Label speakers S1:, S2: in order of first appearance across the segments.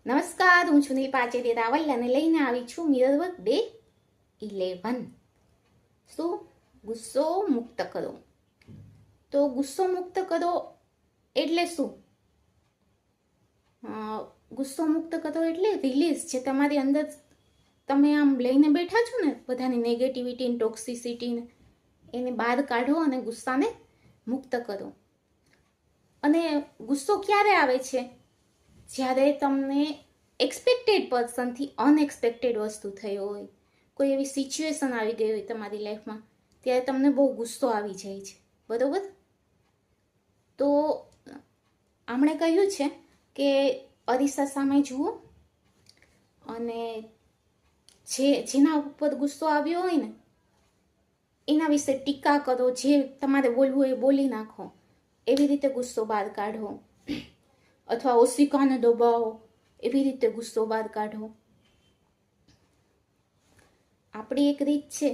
S1: નમસ્કાર, હું છું નીલ પાચેરી રાવલ અને લઈને આવી છું મિરર વર્ક ડે 11. શું? ગુસ્સો મુક્ત કરો. તો ગુસ્સો મુક્ત કરો એટલે શું? ગુસ્સો મુક્ત કરો એટલે રિલીઝ, જે તમારી અંદર તમે આમ લઈને બેઠા છો ને બધાની નેગેટિવિટી, ટોક્સિસિટીને, એને બહાર કાઢો અને ગુસ્સાને મુક્ત કરો. અને ગુસ્સો ક્યારે આવે છે? જ્યારે તમને એક્સપેક્ટેડ પર્સનથી અનએક્સપેક્ટેડ વસ્તુ થઈ હોય, કોઈ એવી સિચ્યુએશન આવી ગઈ હોય તમારી લાઈફમાં, ત્યારે તમને બહુ ગુસ્સો આવી જાય છે, બરોબર? તો આમણે કહ્યું છે કે અરીસા સામે જુઓ અને જેના ઉપર ગુસ્સો આવ્યો હોય ને એના વિશે ટીકા કરો, જે તમારે બોલવું હોય એ બોલી નાખો, એવી રીતે ગુસ્સો બહાર કાઢો. અથવા ઓશિકાને દબાવો, એવી રીતે ગુસ્સો બહાર કાઢો. આપણી એક રીત છે,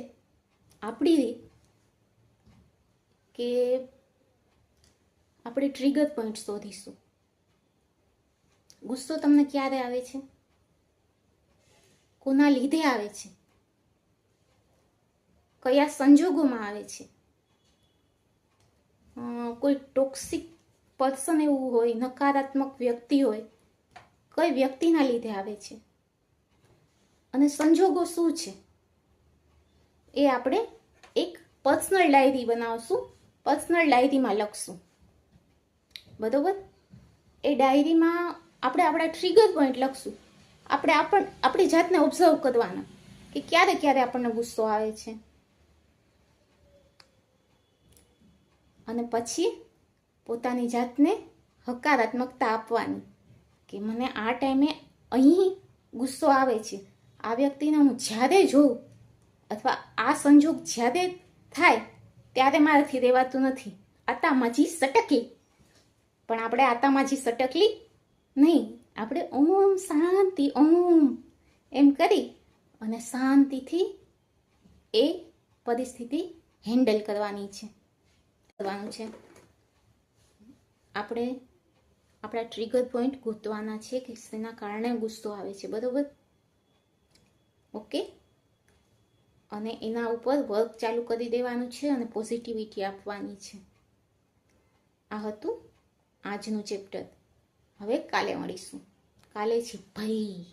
S1: આપણી રીત કે આપણે ટ્રિગર પોઈન્ટ શોધીશું. ગુસ્સો તમને ક્યારે આવે છે? કોના લીધે આવે છે? કયા સંજોગોમાં આવે છે? કોઈ ટોક્સિક પર્સન એવું હોય, નકારાત્મક વ્યક્તિ હોય, કઈ વ્યક્તિના લીધે આવે છે અને સંજોગો શું છે, એ આપણે એક પર્સનલ ડાયરી બનાવશું, પર્સનલ ડાયરીમાં લખશું, બરોબર? એ ડાયરીમાં આપણે આપણા ટ્રિગર પોઈન્ટ લખશું. આપણે આપણી જાતને ઓબ્ઝર્વ કરવાના કે ક્યારે ક્યારે આપણને ગુસ્સો આવે છે, અને પછી પોતાની જાતને હકારાત્મકતા આપવાની કે મને આ ટાઈમે અહીં ગુસ્સો આવે છે, આ વ્યક્તિને હું જ્યારે જોઉં અથવા આ સંજોગ જ્યારે થાય ત્યારે મારાથી રહેવાતું નથી. આતામાજી સટકી, પણ આપણે આતામાજી સટકલી નહીં, આપણે ઓમ શાંતિ ઓમ એમ કરી અને શાંતિથી એ પરિસ્થિતિ હેન્ડલ કરવાનું છે. આપણે આપણા ટ્રિગર પોઈન્ટ ગોતવાના છે કે શેના કારણે ગુસ્સો આવે છે, બરોબર? ઓકે, અને એના ઉપર વર્ક ચાલુ કરી દેવાનું છે અને પોઝિટિવિટી આપવાની છે. આ હતું આજનું ચેપ્ટર. હવે કાલે મળીશું. કાલે છે ભય.